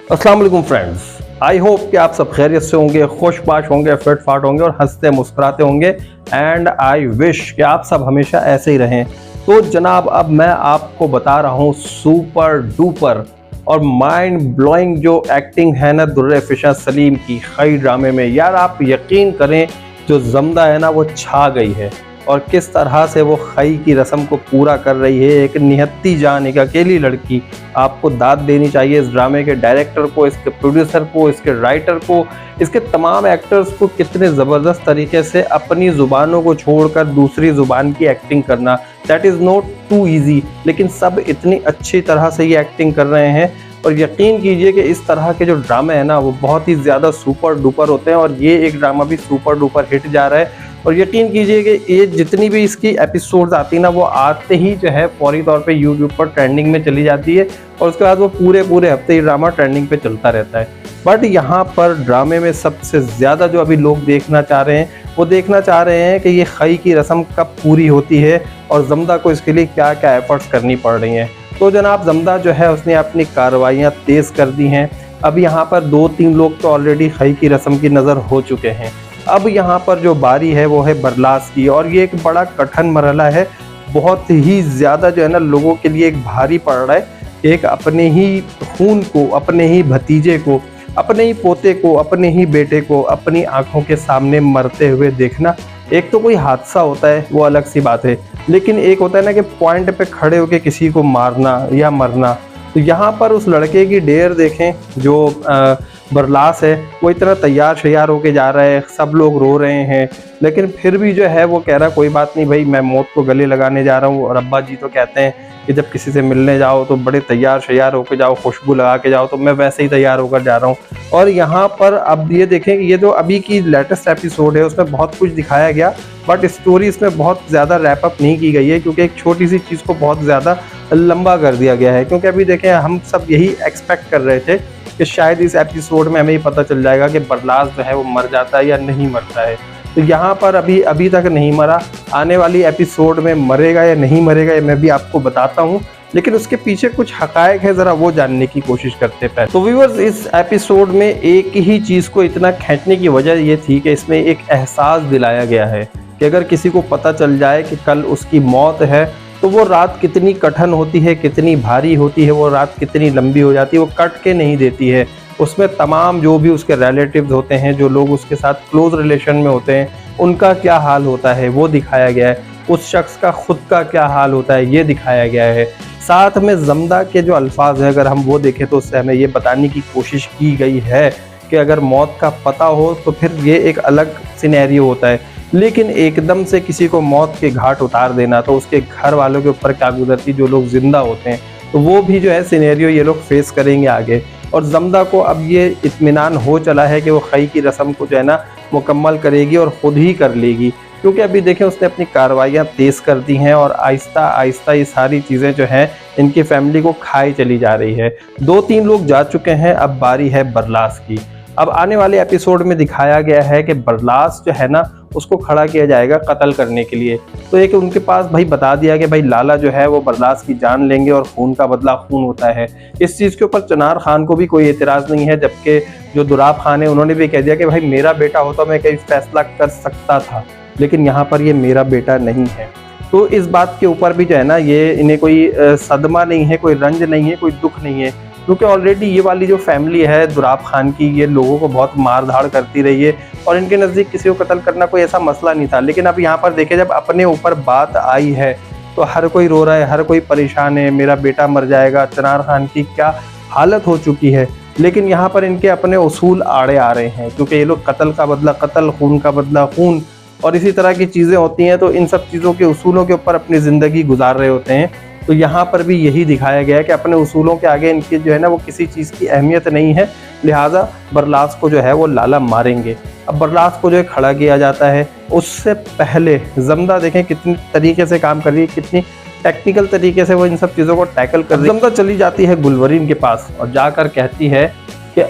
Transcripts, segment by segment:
अस्सलाम वालेकुम friends, I hope कि आप सब खैरियत से होंगे, खुशबाश होंगे, फिट फाट होंगे और हंसते मुस्कुराते होंगे। एंड आई विश कि आप सब हमेशा ऐसे ही रहें। तो जनाब, अब मैं आपको बता रहा हूँ सुपर डुपर और माइंड ब्लोइंग जो एक्टिंग है ना दुर्रे फिशा सलीम की खई ड्रामे में। यार आप यकीन करें, जो जमदा है ना वो छा गई है और किस तरह से वो खई की रस्म को पूरा कर रही है। एक निहत्ती जान, एक अकेली लड़की। आपको दाद देनी चाहिए इस ड्रामे के डायरेक्टर को, इसके प्रोड्यूसर को, इसके राइटर को, इसके तमाम एक्टर्स को। कितने ज़बरदस्त तरीके से अपनी ज़ुबानों को छोड़कर दूसरी ज़ुबान की एक्टिंग करना, that is not too easy. लेकिन सब इतनी अच्छी तरह से ये एक्टिंग कर रहे हैं और यकीन कीजिए कि इस तरह के जो ड्रामे हैं ना वो बहुत ही ज़्यादा सुपर डुपर होते हैं और ये एक ड्रामा भी सुपर डुपर हिट जा रहा है। और यकीन कीजिए कि ये जितनी भी इसकी एपिसोड्स आती है ना वो आते ही जो है फौरी तौर पे यूट्यूब पर ट्रेंडिंग में चली जाती है और उसके बाद वो पूरे हफ्ते ये ड्रामा ट्रेंडिंग पे चलता रहता है। बट यहाँ पर ड्रामे में सबसे ज़्यादा जो अभी लोग देखना चाह रहे हैं वो देखना चाह रहे हैं कि ये खई की रस्म कब पूरी होती है और जमदा को इसके लिए क्या क्या एफर्ट्स करनी पड़ रही हैं। तो जनाब, जमदा जो है उसने अपनी कार्रवाइयाँ तेज़ कर दी हैं। अब यहाँ पर 2-3 लोग तो ऑलरेडी खई की रस्म की नज़र हो चुके हैं। अब यहाँ पर जो बारी है वो है बरलास की और ये एक बड़ा कठिन मरहला है। बहुत ही ज़्यादा जो है ना लोगों के लिए एक भारी पड़ रहा है। एक अपने ही खून को, अपने ही भतीजे को, अपने ही पोते को, अपने ही बेटे को अपनी आंखों के सामने मरते हुए देखना। एक तो कोई हादसा होता है वो अलग सी बात है, लेकिन एक होता है ना कि पॉइंट पे खड़े होकर किसी को मारना या मरना। तो यहाँ पर उस लड़के की डेयर देखें जो बरलास है, वो इतना तैयार शैयार होके जा रहा है, सब लोग रो रहे हैं, लेकिन फिर भी जो है वो कह रहा कोई बात नहीं भाई, मैं मौत को गले लगाने जा रहा हूँ। और अब्बा जी तो कहते हैं कि जब किसी से मिलने जाओ तो बड़े तैयार शैयार होके जाओ, खुशबू लगा के जाओ, तो मैं वैसे ही तैयार होकर जा रहा हूँ। और यहाँ पर अब ये देखें, ये जो अभी की लेटेस्ट एपिसोड है उसमें बहुत कुछ दिखाया गया, बट स्टोरी इसमें बहुत ज़्यादा रैपअप नहीं की गई है क्योंकि एक छोटी सी चीज़ को बहुत ज़्यादा लंबा कर दिया गया है। क्योंकि अभी देखें, हम सब यही एक्सपेक्ट कर रहे थे कि शायद इस एपिसोड में हमें ही पता चल जाएगा कि बरलास जो है वो मर जाता है या नहीं मरता है। तो यहाँ पर अभी तक नहीं मरा। आने वाली एपिसोड में मरेगा या नहीं मरेगा ये मैं भी आपको बताता हूँ, लेकिन उसके पीछे कुछ हकायक है, ज़रा वो जानने की कोशिश करते हैं। तो व्यूअर्स, इस एपिसोड में एक ही चीज़ को इतना खींचने की वजह ये थी कि इसमें एक एहसास दिलाया गया है कि अगर किसी को पता चल जाए कि कल उसकी मौत है तो वो रात कितनी कठिन होती है, कितनी भारी होती है, वो रात कितनी लंबी हो जाती है, वो कट के नहीं देती है। उसमें तमाम जो भी उसके रिलेटिव्स होते हैं, जो लोग उसके साथ क्लोज रिलेशन में होते हैं, उनका क्या हाल होता है वो दिखाया गया है। उस शख्स का खुद का क्या हाल होता है ये दिखाया गया है। साथ में जमदा के जो अल्फाज हैं अगर हम वो देखें तो उससे हमें ये बताने की कोशिश की गई है कि अगर मौत का पता हो तो फिर ये एक अलग सिनेरियो होता है, लेकिन एकदम से किसी को मौत के घाट उतार देना तो उसके घर वालों के ऊपर क्या गुजरती, जो लोग जिंदा होते हैं, तो वो भी जो है सिनेरियो ये लोग फेस करेंगे आगे। और जमदा को अब ये इत्मीनान हो चला है कि वो खई की रस्म को जो है ना मुकम्मल करेगी और ख़ुद ही कर लेगी, क्योंकि अभी देखें उसने अपनी कार्रवाइयाँ तेज़ कर दी हैं और आहिस्ता आहिस्ता ये सारी चीज़ें जो हैं इनकी फैमिली को खाई चली जा रही है। 2-3 लोग जा चुके हैं, अब बारी है बरलास की। अब आने वाले एपिसोड में दिखाया गया है कि बरलास जो है ना उसको खड़ा किया जाएगा कत्ल करने के लिए। तो एक उनके पास भाई बता दिया कि भाई लाला जो है वो बरलास की जान लेंगे और खून का बदला खून होता है। इस चीज़ के ऊपर चनार खान को भी कोई एतराज़ नहीं है, जबकि जो दुराब खान है उन्होंने भी कह दिया कि भाई मेरा बेटा होता मैं कहीं फैसला कर सकता था, लेकिन यहाँ पर ये मेरा बेटा नहीं है। तो इस बात के ऊपर भी जो है ना ये इन्हें कोई सदमा नहीं है, कोई रंज नहीं है, कोई दुख नहीं है, क्योंकि ऑलरेडी ये वाली जो फैमिली है दुराब खान की, ये लोगों को बहुत मार धाड़ करती रही है और इनके नज़दीक किसी को कत्ल करना कोई ऐसा मसला नहीं था। लेकिन अब यहाँ पर देखिए, जब अपने ऊपर बात आई है तो हर कोई रो रहा है, हर कोई परेशान है, मेरा बेटा मर जाएगा। चनार खान की क्या हालत हो चुकी है, लेकिन यहाँ पर इनके अपने उसूल आड़े आ रहे हैं, क्योंकि ये लोग कत्ल का बदला कत्ल, खून का बदला खून और इसी तरह की चीज़ें होती हैं, तो इन सब चीज़ों के उसूलों के ऊपर अपनी ज़िंदगी गुजार रहे होते हैं। तो यहाँ पर भी यही दिखाया गया है कि अपने उसूलों के आगे इनकी जो है ना वो किसी चीज़ की अहमियत नहीं है, लिहाजा बरलास को जो है वो लाला मारेंगे। अब बरलास को जो है खड़ा किया जाता है, उससे पहले जमदा देखें कितनी तरीके से काम कर रही है, कितनी टेक्निकल तरीके से वो इन सब चीज़ों को टैकल कर रही है। जमदा चली जाती है गुलवरीन के पास और जाकर कहती है कि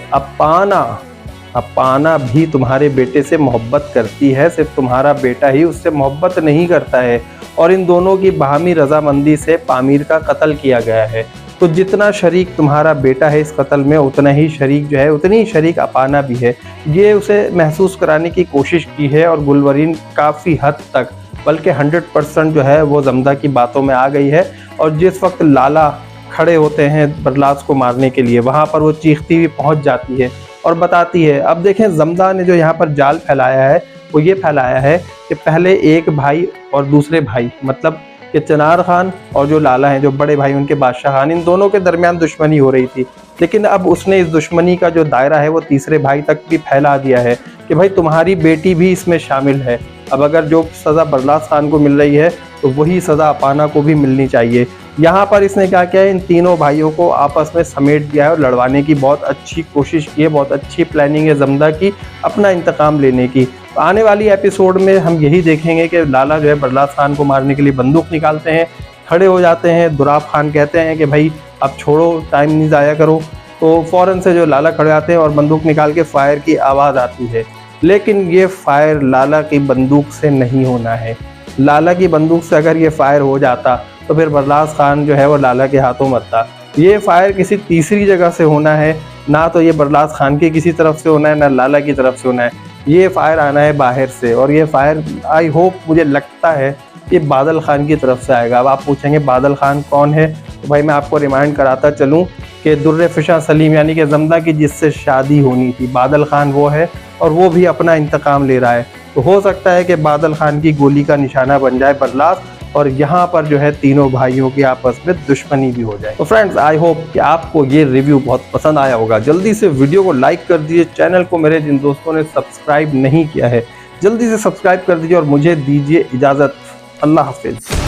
अपाना भी तुम्हारे बेटे से मोहब्बत करती है, सिर्फ तुम्हारा बेटा ही उससे मोहब्बत नहीं करता है और इन दोनों की बाहमी रजामंदी से पामीर का कत्ल किया गया है। तो जितना शरीक तुम्हारा बेटा है इस कत्ल में, उतना ही शरीक जो है, उतनी ही शरीक अपाना भी है। ये उसे महसूस कराने की कोशिश की है और गुलवरीन काफ़ी हद तक, बल्कि 100% जो है वो जमदा की बातों में आ गई है। और जिस वक्त लाला खड़े होते हैं बरलास को मारने के लिए, वहाँ पर वो चीखती हुई पहुँच जाती है और बताती है। अब देखें जमदा ने जो यहाँ पर जाल फैलाया है वो ये फैलाया है कि पहले एक भाई और दूसरे भाई, मतलब कि चिनार खान और जो लाला हैं, जो बड़े भाई उनके बादशाह खान, इन दोनों के दरमियान दुश्मनी हो रही थी। लेकिन अब उसने इस दुश्मनी का जो दायरा है वो तीसरे भाई तक भी फैला दिया है कि भाई तुम्हारी बेटी भी इसमें शामिल है। अब अगर जो सज़ा बरलास खान को मिल रही है तो वही सज़ा अपाना को भी मिलनी चाहिए। यहाँ पर इसने क्या किया है, इन तीनों भाइयों को आपस में समेट दिया है और लड़वाने की बहुत अच्छी कोशिश की है, बहुत अच्छी प्लानिंग है जमदा की अपना इंतकाम लेने की। आने वाली एपिसोड में हम यही देखेंगे कि लाला जो है बरलास खान को मारने के लिए बंदूक निकालते हैं, खड़े हो जाते हैं। दुराब खान कहते हैं कि भाई अब छोड़ो, टाइम नहीं ज़ाया करो। तो फ़ौरन से जो लाला खड़े आते हैं और बंदूक निकाल के फायर की आवाज़ आती है। लेकिन ये फायर लाला की बंदूक से नहीं होना है। लाला की बंदूक से अगर ये फायर हो जाता तो फिर बरलास खान जो है वो लाला के हाथों मरता। ये फायर किसी तीसरी जगह से होना है, ना तो ये बरलास खान की किसी तरफ से होना है, ना लाला की तरफ से होना है। ये फायर आना है बाहर से, और ये फायर आई होप, मुझे लगता है ये बादल खान की तरफ से आएगा। अब आप पूछेंगे बादल खान कौन है, तो भाई मैं आपको रिमाइंड कराता चलूँ कि दुर्रे फिशा सलीम यानी कि जमदा की जिससे शादी होनी थी, बादल खान वो है, और वो भी अपना इंतकाम ले रहा है। तो हो सकता है कि बादल खान की गोली का निशाना बन जाए बरलास, और यहाँ पर जो है तीनों भाइयों की आपस में दुश्मनी भी हो जाए। तो फ्रेंड्स, आई होप कि आपको ये रिव्यू बहुत पसंद आया होगा। जल्दी से वीडियो को लाइक कर दीजिए। चैनल को मेरे जिन दोस्तों ने सब्सक्राइब नहीं किया है, जल्दी से सब्सक्राइब कर दीजिए और मुझे दीजिए इजाज़त। अल्लाह हाफिज़।